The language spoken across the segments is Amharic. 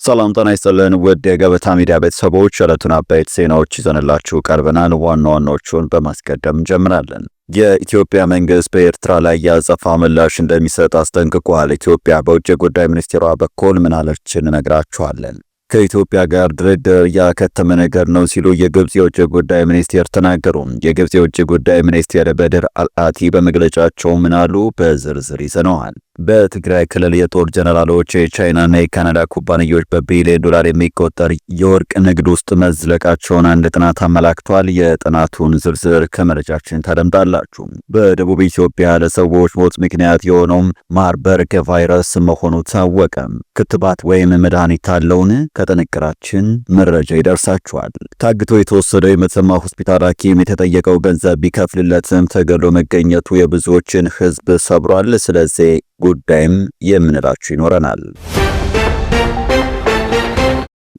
ሰላም ጤና ይስጥልን ውድ የገበታ ሚዲያ ቤተሰቦች ዕለቱን አበይት ዜናዎች ይዘንላችሁ ቀርበናል። ዋና ዋናዎቹን በማስቀደም እንጀምራለን። የኢትዮጵያ መንግስት በኤርትራ ላይ ያጸፋ ምላሽ እንደሚሰጥ አስጠንቅቋል። ኢትዮጵያ በውጭ ጉዳይ ሚኒስቴሯ በኩል ምን አለች እንነግራችኋለን። ከኢትዮጵያ ጋር ድርድር ያከተመ ነገር ነው ሲሉ የግብጽ የውጭ ጉዳይ ሚኒስቴር ተናገሩ። የግብጽ የውጭ ጉዳይ ሚኒስቴር በድር አልአቲ በመግለጫቸው ምን አሉ? በዝርዝር ይዘነዋል። በትግራይ ክልል የጦር ጀነራሎች የቻይናና የካናዳ ኩባንያዎች በቢሊዮን ዶላር የሚቆጠር የወርቅ ንግድ ውስጥ መዝለቃቸውን አንድ ጥናት አመላክቷል። የጥናቱን ዝርዝር ከመረጃችን ታደምጣላችሁ። በደቡብ ኢትዮጵያ ለሰዎች ሞት ምክንያት የሆነውም ማርበርግ ቫይረስ መሆኑ ታወቀ። ክትባት ወይም መድኃኒት አለውን? ከጥንቅራችን መረጃ ይደርሳችኋል። ታግቶ የተወሰደው የመተማ ሆስፒታል ሐኪም የተጠየቀው ገንዘብ ቢከፍልለትም ተገሎ መገኘቱ የብዙዎችን ሕዝብ ሰብሯል። ስለዚህ ጉዳይም የምንላችሁ ይኖረናል።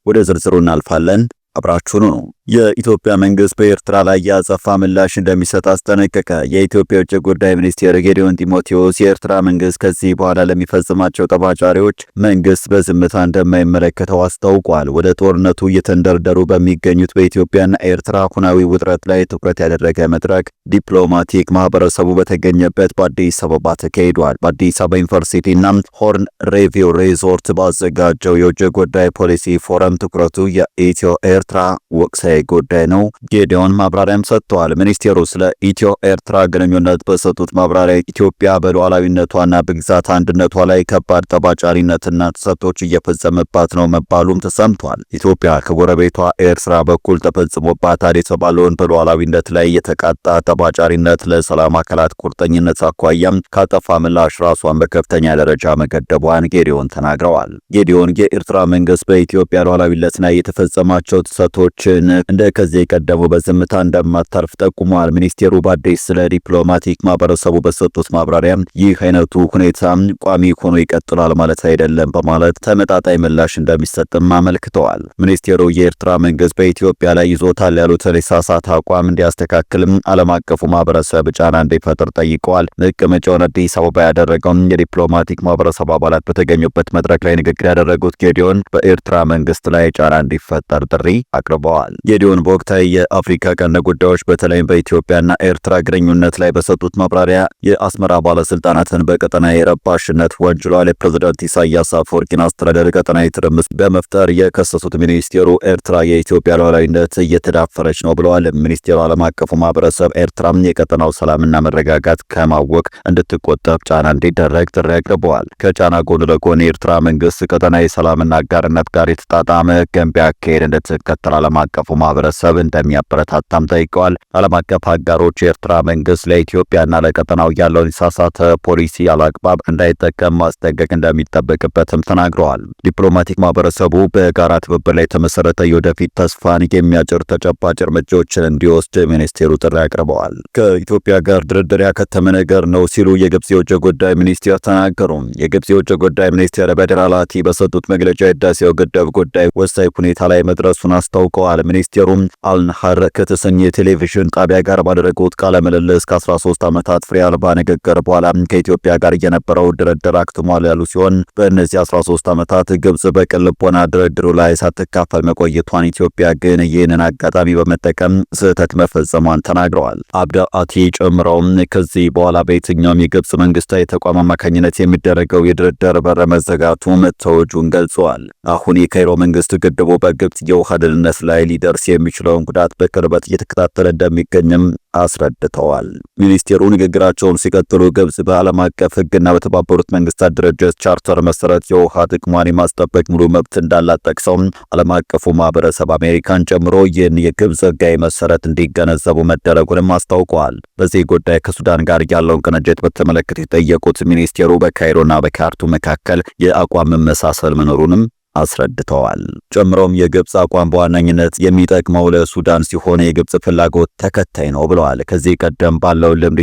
ወደ ዝርዝሩ እናልፋለን። አብራችሁኑ ነው። የኢትዮጵያ መንግስት በኤርትራ ላይ ያጸፋ ምላሽ እንደሚሰጥ አስጠነቀቀ። የኢትዮጵያ የውጭ ጉዳይ ሚኒስቴር ጌዲዮን ጢሞቴዎስ የኤርትራ መንግስት ከዚህ በኋላ ለሚፈጽማቸው ጠባጫሪዎች መንግስት በዝምታ እንደማይመለከተው አስታውቋል። ወደ ጦርነቱ እየተንደረደሩ በሚገኙት በኢትዮጵያና ኤርትራ አሁናዊ ውጥረት ላይ ትኩረት ያደረገ መድረክ ዲፕሎማቲክ ማህበረሰቡ በተገኘበት በአዲስ አበባ ተካሂዷል። በአዲስ አበባ ዩኒቨርሲቲና ሆርን ሪቪው ሪዞርት ባዘጋጀው የውጭ ጉዳይ ፖሊሲ ፎረም ትኩረቱ የኢትዮ ኤርትራ ወቅታዊ ጉዳይ ነው። ጌዲዮን ማብራሪያም ሰጥተዋል። ሚኒስቴሩ ስለ ኢትዮ ኤርትራ ግንኙነት በሰጡት ማብራሪያ ኢትዮጵያ በሉዓላዊነቷና በግዛት አንድነቷ ላይ ከባድ ጠባጫሪነትና ጥሰቶች እየፈጸመባት ነው መባሉም ተሰምቷል። ኢትዮጵያ ከጎረቤቷ ኤርትራ በኩል ተፈጽሞባታል የተባለውን በሉዓላዊነት ላይ የተቃጣ ጠባጫሪነት ለሰላም አካላት ቁርጠኝነት አኳያም ካጠፋ ምላሽ ራሷን በከፍተኛ ደረጃ መገደቧን ጌዲዮን ተናግረዋል። ጌዲዮን የኤርትራ መንግስት በኢትዮጵያ ሉዓላዊነት ላይ የተፈጸማቸው ጥሰቶችን እንደ ከዚህ ቀደሙ በዝምታ እንደማታርፍ ጠቁመዋል። ሚኒስቴሩ በአዲስ ስለ ዲፕሎማቲክ ማህበረሰቡ በሰጡት ማብራሪያ ይህ አይነቱ ሁኔታ ቋሚ ሆኖ ይቀጥላል ማለት አይደለም በማለት ተመጣጣኝ ምላሽ እንደሚሰጥም አመልክተዋል። ሚኒስቴሩ የኤርትራ መንግስት በኢትዮጵያ ላይ ይዞታል ያሉትን የተሳሳተ አቋም እንዲያስተካክልም ዓለም አቀፉ ማህበረሰብ ጫና እንዲፈጥር ጠይቀዋል። መቀመጫውን አዲስ አበባ ያደረገው የዲፕሎማቲክ ማህበረሰብ አባላት በተገኙበት መድረክ ላይ ንግግር ያደረጉት ጌዲዮን በኤርትራ መንግስት ላይ ጫና እንዲፈጠር ጥሪ አቅርበዋል። ጌዲዮን በወቅታዊ የአፍሪካ ቀንድ ጉዳዮች በተለይም በኢትዮጵያና ኤርትራ ግንኙነት ላይ በሰጡት ማብራሪያ የአስመራ ባለስልጣናትን በቀጠናዊ ረባሽነት ወንጅሏል። የፕሬዝዳንት ኢሳያስ አፈወርቂን አስተዳደር ቀጠናዊ ትርምስ በመፍጠር የከሰሱት ሚኒስቴሩ ኤርትራ የኢትዮጵያ ሉዓላዊነት እየተዳፈረች ነው ብለዋል። ሚኒስቴሩ ዓለም አቀፉ ማህበረሰብ ኤርትራም የቀጠናው ሰላምና መረጋጋት ከማወቅ እንድትቆጠብ ጫና እንዲደረግ ጥሪ አቅርበዋል። ከጫና ጎን ለጎን የኤርትራ መንግስት ቀጠናዊ ሰላምና አጋርነት ጋር የተጣጣመ ገንቢ አካሄድ እንድትከተል ዓለም አቀፉ ማህበረሰብ እንደሚያበረታታም ጠይቀዋል። ዓለም አቀፍ አጋሮች የኤርትራ መንግስት ለኢትዮጵያና ለቀጠናው ያለውን የተሳሳተ ፖሊሲ ያለአግባብ እንዳይጠቀም ማስጠንቀቅ እንደሚጠበቅበትም ተናግረዋል። ዲፕሎማቲክ ማህበረሰቡ በጋራ ትብብር ላይ የተመሰረተ የወደፊት ተስፋን የሚያጭር ተጨባጭ እርምጃዎችን እንዲወስድ ሚኒስቴሩ ጥሪ አቅርበዋል። ከኢትዮጵያ ጋር ድርድር ያከተመ ነገር ነው ሲሉ የግብጽ የውጭ ጉዳይ ሚኒስቴር ተናገሩ። የግብጽ የውጭ ጉዳይ ሚኒስቴር በድር አልአቲ በሰጡት መግለጫ የህዳሴው ግድብ ጉዳይ ወሳኝ ሁኔታ ላይ መድረሱን አስታውቀዋል። ሚኒስቴሩም አልናሃር ከተሰኘ የቴሌቪዥን ጣቢያ ጋር ባደረጉት ቃለ ምልልስ ከ13 ዓመታት ፍሬ አልባ ንግግር በኋላ ከኢትዮጵያ ጋር የነበረው ድርድር አክትሟል ያሉ ሲሆን በእነዚህ 13 ዓመታት ግብጽ በቅን ልቦና ድርድሩ ላይ ሳትካፈል መቆየቷን፣ ኢትዮጵያ ግን ይህንን አጋጣሚ በመጠቀም ስህተት መፈጸሟን ተናግረዋል። አብደል አቲ ጨምረውም ከዚህ በኋላ በየትኛውም የግብጽ መንግስታዊ ተቋም አማካኝነት የሚደረገው የድርድር በር መዘጋቱ መታወጁን ገልጸዋል። አሁን የካይሮ መንግስት ግድቡ በግብጽ የውሃ ደህንነት ላይ ሊደርስ የሚችለውን ጉዳት በቅርበት እየተከታተለ እንደሚገኝም አስረድተዋል። ሚኒስቴሩ ንግግራቸውን ሲቀጥሉ ግብጽ በዓለም አቀፍ ሕግና በተባበሩት መንግስታት ድርጅት ቻርተር መሰረት የውሃ ጥቅሟን የማስጠበቅ ሙሉ መብት እንዳላት ጠቅሰው ዓለም አቀፉ ማህበረሰብ አሜሪካን ጨምሮ ይህን የግብጽ ሕጋዊ መሰረት እንዲገነዘቡ መደረጉንም አስታውቀዋል። በዚህ ጉዳይ ከሱዳን ጋር ያለውን ቅንጅት በተመለከተ የጠየቁት ሚኒስቴሩ በካይሮና በካርቱም መካከል የአቋም መመሳሰል መኖሩንም አስረድተዋል። ጨምሮም የግብጽ አቋም በዋነኝነት የሚጠቅመው ለሱዳን ሲሆን የግብጽ ፍላጎት ተከታይ ነው ብለዋል። ከዚህ ቀደም ባለው ልምድ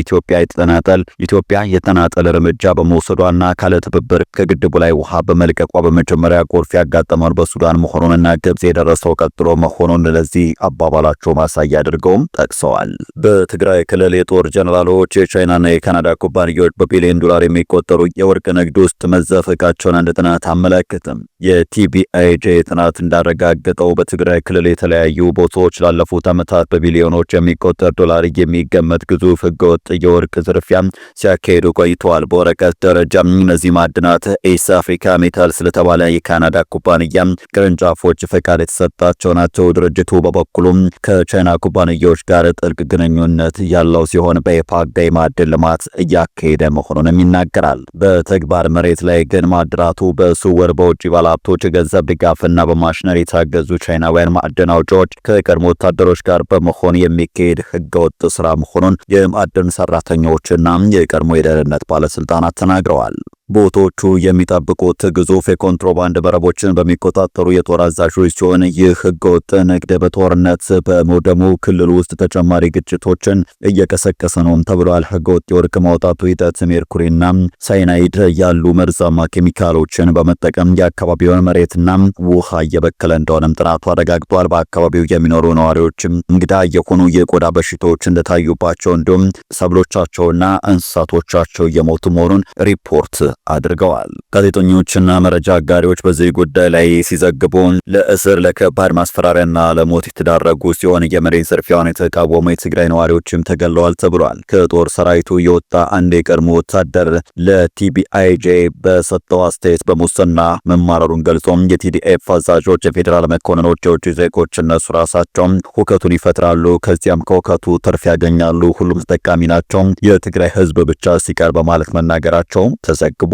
ኢትዮጵያ የተናጠል እርምጃ በመውሰዷና ካለ ትብብር ከግድቡ ላይ ውሃ በመልቀቋ በመጀመሪያ ጎርፍ ያጋጠመው በሱዳን መሆኑንና ግብጽ የደረሰው ቀጥሎ መሆኑን ለዚህ አባባላቸው ማሳያ አድርገውም ጠቅሰዋል። በትግራይ ክልል የጦር ጀነራሎች የቻይናና የካናዳ ኩባንያዎች በቢሊዮን ዶላር የሚቆጠሩ የወርቅ ንግድ ውስጥ መዘፈቃቸውን አንድ ጥናት አመለከተም። የቲ ቲቢአይጄ ጥናት እንዳረጋገጠው በትግራይ ክልል የተለያዩ ቦታዎች ላለፉት ዓመታት በቢሊዮኖች የሚቆጠር ዶላር የሚገመት ግዙፍ ህገወጥ የወርቅ ዝርፊያ ሲያካሂዱ ቆይተዋል። በወረቀት ደረጃ እነዚህ ማዕድናት ኤስ አፍሪካ ሜታል ስለተባለ የካናዳ ኩባንያ ቅርንጫፎች ፈቃድ የተሰጣቸው ናቸው። ድርጅቱ በበኩሉም ከቻይና ኩባንያዎች ጋር ጥልቅ ግንኙነት ያለው ሲሆን በይፋ የማዕድን ልማት እያካሄደ መሆኑንም ይናገራል። በተግባር መሬት ላይ ግን ማዕድናቱ በስውር በውጭ ባለሀብቶች ገንዘብ ድጋፍና በማሽነሪ የታገዙ ቻይናውያን ማዕድን አውጪዎች ከቀድሞ ወታደሮች ጋር በመሆን የሚካሄድ ህገወጥ ስራ መሆኑን የማዕድን ሰራተኞችና የቀድሞ የደህንነት ባለስልጣናት ተናግረዋል። ቦታዎቹ የሚጠብቁት ግዙፍ የኮንትሮባንድ መረቦችን በሚቆጣጠሩ የጦር አዛዦች ሲሆን ይህ ህገወጥ ንግድ በጦርነት በመውደሙ ክልል ውስጥ ተጨማሪ ግጭቶችን እየቀሰቀሰ ነው ተብሏል። ህገወጥ የወርቅ ማውጣቱ ሂደት ሜርኩሪና ሳይናይድ ያሉ መርዛማ ኬሚካሎችን በመጠቀም የአካባቢውን መሬትና ውሃ እየበከለ እንደሆነም ጥናቱ አረጋግጧል። በአካባቢው የሚኖሩ ነዋሪዎችም እንግዳ የሆኑ የቆዳ በሽታዎች እንደታዩባቸው እንዲሁም ሰብሎቻቸውና እንስሳቶቻቸው እየሞቱ መሆኑን ሪፖርት አድርገዋል። ጋዜጠኞችና መረጃ አጋሪዎች በዚህ ጉዳይ ላይ ሲዘግቡ ለእስር ለከባድ ማስፈራሪያና ለሞት የተዳረጉ ሲሆን የመሬት ዝርፊያውን የተቃወሙ የትግራይ ነዋሪዎችም ተገለዋል ተብሏል። ከጦር ሰራዊቱ የወጣ አንድ የቀድሞ ወታደር ለቲቢአይጄ በሰጠው አስተያየት በሙስና መማረሩን ገልጾም የቲዲኤፍ አዛዦች፣ የፌዴራል መኮንኖች፣ የውጭ ዜጎች እነሱ ራሳቸው ሁከቱን ይፈጥራሉ፣ ከዚያም ከሁከቱ ትርፍ ያገኛሉ፣ ሁሉም ተጠቃሚ ናቸው፣ የትግራይ ህዝብ ብቻ ሲቀር በማለት መናገራቸው ተዘግቧል።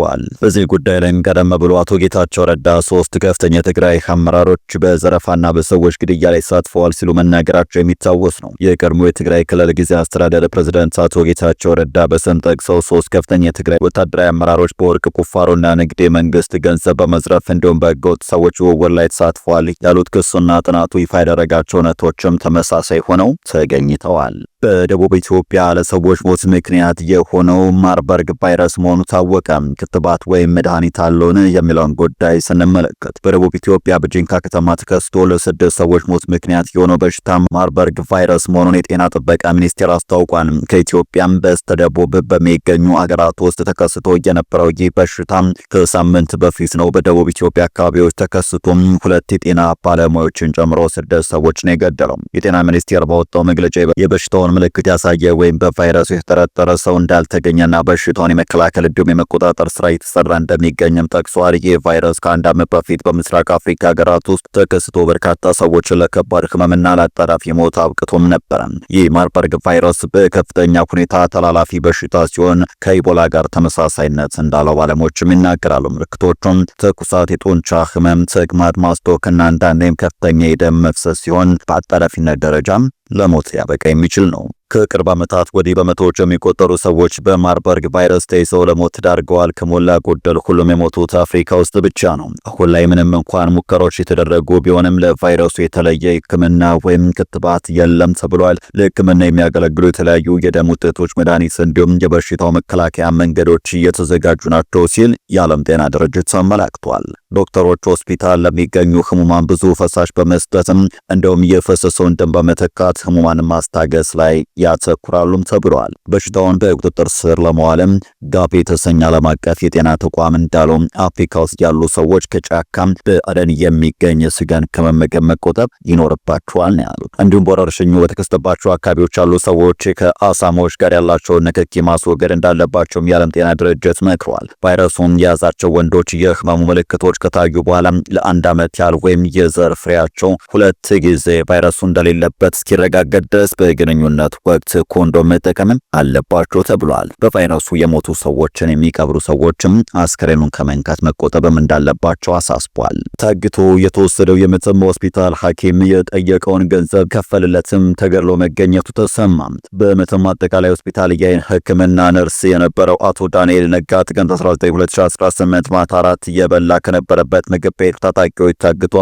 በዚህ ጉዳይ ላይ ቀደም ብሎ አቶ ጌታቸው ረዳ 3 ከፍተኛ የትግራይ አመራሮች በዘረፋና በሰዎች ግድያ ላይ ተሳትፈዋል ሲሉ መናገራቸው የሚታወስ ነው። የቀድሞ የትግራይ ክልል ጊዜያዊ አስተዳደር ፕሬዝዳንት አቶ ጌታቸው ረዳ በስም ጠቅሰው 3 ከፍተኛ የትግራይ ወታደራዊ አመራሮች በወርቅ ቁፋሮና ንግድ የመንግስት ገንዘብ በመዝረፍ እንዲሁም በህገወጥ ሰዎች ዝውውር ላይ ተሳትፈዋል ያሉት ክሱና ጥናቱ ይፋ ያደረጋቸው እውነቶችም ተመሳሳይ ሆነው ተገኝተዋል። በደቡብ ኢትዮጵያ ለሰዎች ሞት ምክንያት የሆነው ማርበርግ ቫይረስ መሆኑ ታወቀ። ክትባት ወይም መድኃኒት አለውን የሚለውን ጉዳይ ስንመለከት በደቡብ ኢትዮጵያ በጂንካ ከተማ ተከስቶ ለ6 ሰዎች ሞት ምክንያት የሆነው በሽታ ማርበርግ ቫይረስ መሆኑን የጤና ጥበቃ ሚኒስቴር አስታውቋል። ከኢትዮጵያም በስተደቡብ በሚገኙ አገራት ውስጥ ተከስቶ የነበረው ይህ በሽታ ከሳምንት በፊት ነው በደቡብ ኢትዮጵያ አካባቢዎች ተከስቶ 2 የጤና ባለሙያዎችን ጨምሮ 6 ሰዎች ነው የገደለው። የጤና ሚኒስቴር ባወጣው መግለጫ የበሽታውን ምልክት ያሳየ ወይም በቫይረሱ የተጠረጠረ ሰው እንዳልተገኘና በሽታውን የመከላከል እንዲሁም የመቆጣጠር ስራ የተሰራ እንደሚገኝም ጠቅሷል። ይህ ቫይረስ ከአንድ ዓመት በፊት በምስራቅ አፍሪካ ሀገራት ውስጥ ተከስቶ በርካታ ሰዎችን ለከባድ ህመምና ለአጣዳፊ ሞት አብቅቶም ነበር። ይህ ማርበርግ ቫይረስ በከፍተኛ ሁኔታ ተላላፊ በሽታ ሲሆን ከኢቦላ ጋር ተመሳሳይነት እንዳለው ባለሙያዎችም ይናገራሉ። ምልክቶቹም ትኩሳት፣ የጡንቻ ህመም፣ ተቅማጥ፣ ማስታወክና አንዳንዴም ከፍተኛ የደም መፍሰስ ሲሆን በአጣዳፊነት ደረጃም ለሞት ያበቃ የሚችል ነው። ከቅርብ ዓመታት ወዲህ በመቶዎች የሚቆጠሩ ሰዎች በማርበርግ ቫይረስ ተይዘው ለሞት ተዳርገዋል። ከሞላ ጎደል ሁሉም የሞቱት አፍሪካ ውስጥ ብቻ ነው። አሁን ላይ ምንም እንኳን ሙከራዎች የተደረጉ ቢሆንም ለቫይረሱ የተለየ ሕክምና ወይም ክትባት የለም ተብሏል። ለሕክምና የሚያገለግሉ የተለያዩ የደም ውጤቶች፣ መድኃኒት እንዲሁም የበሽታው መከላከያ መንገዶች እየተዘጋጁ ናቸው ሲል የዓለም ጤና ድርጅት አመላክቷል። ዶክተሮች ሆስፒታል ለሚገኙ ህሙማን ብዙ ፈሳሽ በመስጠትም እንዲሁም የፈሰሰውን ደም በመተካት ህሙማን ማስታገስ ላይ ያተኩራሉም ተብሏል። በሽታውን በቁጥጥር ስር ለመዋልም ጋፕ የተሰኘ ዓለም አቀፍ የጤና ተቋም እንዳለው አፍሪካ ውስጥ ያሉ ሰዎች ከጫካም በአደን የሚገኝ ስጋን ከመመገብ መቆጠብ ይኖርባቸዋል ነው ያሉት። እንዲሁም በወረርሽኙ በተከሰተባቸው አካባቢዎች ያሉ ሰዎች ከአሳማዎች ጋር ያላቸውን ንክኪ ማስወገድ እንዳለባቸውም የዓለም ጤና ድርጅት መክሯል። ቫይረሱን የያዛቸው ወንዶች የህመሙ ምልክቶች ከታዩ በኋላ ለ1 ዓመት ያህል ወይም የዘር ፍሬያቸው 2 ጊዜ ቫይረሱ እንደሌለበት እስኪረጋገጥ ድረስ በግንኙነት ወቅት ኮንዶም መጠቀም አለባቸው ተብሏል። በቫይረሱ የሞቱ ሰዎችን የሚቀብሩ ሰዎችም አስከሬኑን ከመንካት መቆጠብም እንዳለባቸው አሳስቧል። ታግቶ የተወሰደው የመተማ ሆስፒታል ሐኪም የጠየቀውን ገንዘብ ከፈልለትም ተገድሎ መገኘቱ ተሰማ። በመተማ አጠቃላይ ሆስፒታል የዓይን ሕክምና ነርስ የነበረው አቶ ዳንኤል ነጋ ጥቅምት 19 2018 ማታ 4 የበላ ከነበረበት ምግብ ቤት ታጣቂዎች ታግቶ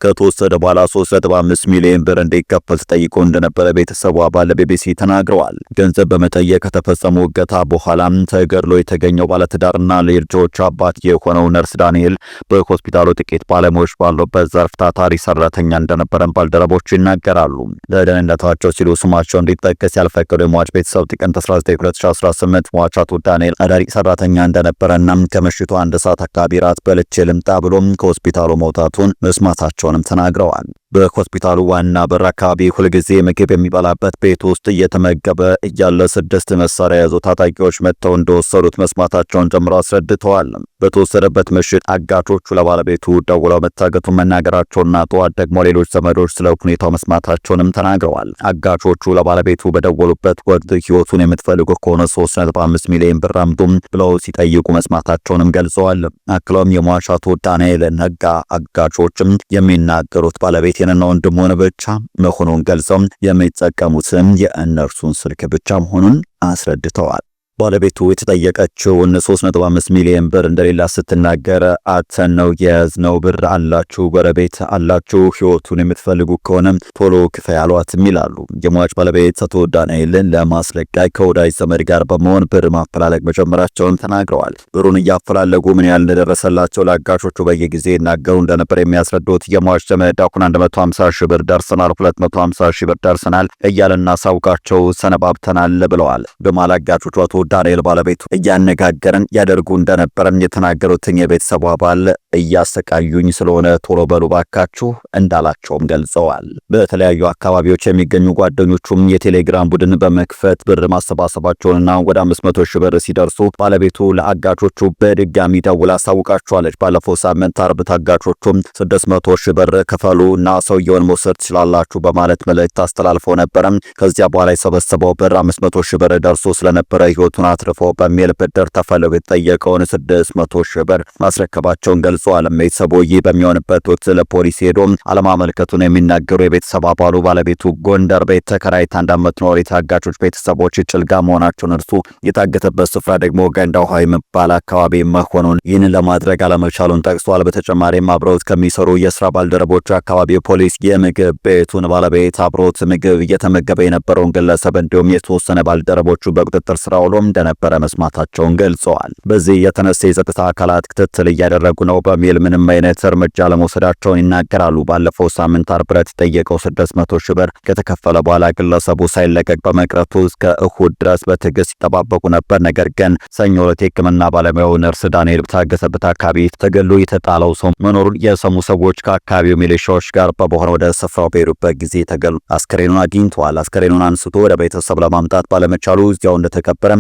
ከተወሰደ በኋላ 3.5 ሚሊዮን ብር እንዲከፈል ተጠይቆ እንደነበረ ቤተሰቡ አባል ለቢቢሲ ተናግረዋል። ገንዘብ በመጠየቅ ከተፈጸሙ እገታ በኋላም ተገድሎ የተገኘው ባለትዳርና ልጆች አባት የሆነው ነርስ ዳንኤል በሆስፒታሉ ጥቂት ባለሙያዎች ባሉበት ዘርፍ ታታሪ ሰራተኛ እንደነበረን ባልደረቦቹ ይናገራሉ። ለደህንነታቸው ሲሉ ስማቸው እንዲጠቀስ ያልፈቀዱ የሟች ቤተሰብ ጥቅምት 19 2018 ሟች አቶ ዳንኤል አዳሪ ሰራተኛ እንደነበረና ከምሽቱ 1 ሰዓት አካባቢ ራት በልቼ ልምጣ ብሎም ከሆስፒታሉ መውጣቱን መስማታቸውንም ተናግረዋል። በሆስፒታሉ ዋና በር አካባቢ ሁልጊዜ ምግብ የሚበላበት ቤት ውስጥ እየተመገበ እያለ 6 መሳሪያ የያዙ ታጣቂዎች መጥተው እንደወሰዱት መስማታቸውን ጨምሮ አስረድተዋል። በተወሰደበት ምሽት አጋቾቹ ለባለቤቱ ደውለው መታገቱን መናገራቸውና ጠዋት ደግሞ ሌሎች ዘመዶች ስለ ሁኔታው መስማታቸውንም ተናግረዋል። አጋቾቹ ለባለቤቱ በደወሉበት ወቅት ሕይወቱን የምትፈልጉ ከሆነ 3.5 ሚሊዮን ብር አምጡም ብለው ሲጠይቁ መስማታቸውንም ገልጸዋል። አክለውም የሟች አቶ ዳንኤል ነጋ አጋቾችም የሚናገሩት ባለቤት የነና ወንድሙን ብቻ መሆኑን ገልጸው የሚጠቀሙትም የእነርሱን ስልክ ብቻ መሆኑን አስረድተዋል። ባለቤቱ የተጠየቀችውን 3.5 ሚሊዮን ብር እንደሌላ ስትናገር አተን ነው የያዝነው፣ ብር አላችሁ፣ ጎረቤት አላችሁ፣ ሕይወቱን የምትፈልጉ ከሆነ ቶሎ ክፈይ አሏትም ይላሉ። የሟች ባለቤት አቶ ዳንኤልን ለማስለቀቅ ከወዳጅ ዘመድ ጋር በመሆን ብር ማፈላለግ መጀመራቸውን ተናግረዋል። ብሩን እያፈላለጉ ምን ያህል እንደደረሰላቸው ለአጋቾቹ በየጊዜ ይናገሩ እንደነበር የሚያስረዱት የሟች ዘመድ አሁን 150 ሺህ ብር ደርሰናል፣ 250 ሺህ ብር ደርሰናል እያልና ሳውቃቸው ሰነባብተናል ብለዋል። በማላጋቾቹ አቶ ዳንኤል ባለቤቱ እያነጋገረን ያደርጉ እንደነበረን የተናገሩትን የቤተሰቡ አባል እያሰቃዩኝ ስለሆነ ቶሎ በሉ ባካችሁ እንዳላቸውም ገልጸዋል። በተለያዩ አካባቢዎች የሚገኙ ጓደኞቹም የቴሌግራም ቡድን በመክፈት ብር ማሰባሰባቸውንና ወደ 500 ሺህ ብር ሲደርሱ ባለቤቱ ለአጋቾቹ በድጋሚ ደውላ አሳውቃቸዋለች። ባለፈው ሳምንት አርብ ታጋቾቹም 600 ሺህ ብር ክፈሉ እና ሰውየውን መውሰድ ትችላላችሁ በማለት መልእክት አስተላልፈው ነበረ። ከዚያ በኋላ የሰበሰበው ብር 500 ሺህ ብር ደርሶ ስለነበረ ሕይወቱን አትርፎ በሚል ብድር ተፈልጎ የተጠየቀውን 600 ሺህ ብር ማስረከባቸውን ገልጸዋል። ቤተሰቡ ይህ በሚሆንበት ወቅት ለፖሊስ ሄዶ አለማመልከቱን የሚናገሩ የቤተሰብ አባሉ ባለቤቱ ጎንደር ቤት ተከራይታ እንደምትኖር የታጋቾች ቤተሰቦች ጭልጋ መሆናቸውን እርሱ የታገተበት ስፍራ ደግሞ ገንዳ ውሃ የሚባል አካባቢ መሆኑን ይህንን ለማድረግ አለመቻሉን ጠቅሷል። በተጨማሪም አብረውት ከሚሰሩ የስራ ባልደረቦች አካባቢ ፖሊስ የምግብ ቤቱን ባለቤት አብሮት ምግብ እየተመገበ የነበረውን ግለሰብ እንዲሁም የተወሰነ ባልደረቦቹ በቁጥጥር ስር ውሎ እንደነበረ መስማታቸውን ገልጸዋል። በዚህ የተነሳ የጸጥታ አካላት ክትትል እያደረጉ ነው በሚል ምንም አይነት እርምጃ ለመውሰዳቸውን ይናገራሉ። ባለፈው ሳምንት አርብ ዕለት የተጠየቀው 600 ሺህ ብር ከተከፈለ በኋላ ግለሰቡ ሳይለቀቅ በመቅረቱ እስከ እሁድ ድረስ በትዕግስት ይጠባበቁ ነበር። ነገር ግን ሰኞ ዕለት የሕክምና ባለሙያው ነርስ ዳንኤል በታገተበት አካባቢ ተገሎ የተጣለው ሰው መኖሩን የሰሙ ሰዎች ከአካባቢው ሚሊሻዎች ጋር በመሆን ወደ ስፍራው በሄዱበት ጊዜ ተገሎ አስከሬኑን አግኝተዋል። አስከሬኑን አንስቶ ወደ ቤተሰብ ለማምጣት ባለመቻሉ እዚያው እንደተቀበረ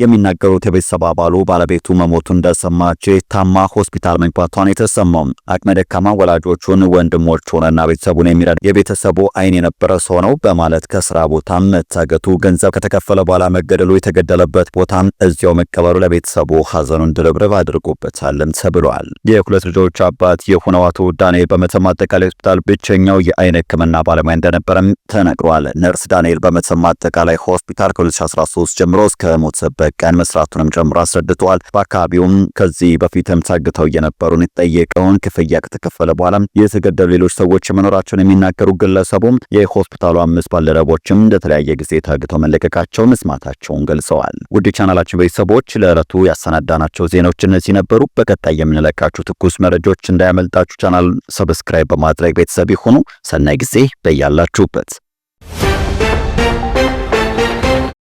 የሚናገሩት የቤተሰብ አባሉ ባለቤቱ መሞቱ እንደሰማች ታማ ሆስፒታል መግባቷን የተሰማው አቅመ ደካማ ወላጆቹን ወንድሞቹንና ቤተሰቡን የሚረዳ የቤተሰቡ አይን የነበረ ሰው ነው በማለት ከስራ ቦታ መታገቱ፣ ገንዘብ ከተከፈለ በኋላ መገደሉ፣ የተገደለበት ቦታ እዚያው መቀበሩ ለቤተሰቡ ሐዘኑን ድርብርብ አድርጎበታልም ተብሏል። የሁለት ልጆች አባት የሆነው አቶ ዳንኤል በመተማ አጠቃላይ ሆስፒታል ብቸኛው የአይን ሕክምና ባለሙያ እንደነበረም ተነግሯል። ነርስ ዳንኤል በመተማ አጠቃላይ ሆስፒታል ከ2013 ጀምሮ እስከ ሞተበት ቀን መስራቱንም ጨምሮ አስረድተዋል። በአካባቢውም ከዚህ በፊትም ታግተው የነበሩን የተጠየቀውን ክፍያ ከተከፈለ በኋላ የተገደሉ ሌሎች ሰዎች መኖራቸውን የሚናገሩ ግለሰቡም የሆስፒታሉ 5 ባልደረቦችም ለተለያየ ጊዜ ታግተው መለቀቃቸውን መስማታቸውን ገልጸዋል። ውድ ቻናላችን ቤተሰቦች ለዕለቱ ያሰናዳናቸው ዜናዎች እነዚህ ነበሩ። በቀጣይ የምንለቃችሁ ትኩስ መረጃዎች እንዳያመልጣችሁ ቻናል ሰብስክራይብ በማድረግ ቤተሰብ ይሁኑ። ሰናይ ጊዜ በያላችሁበት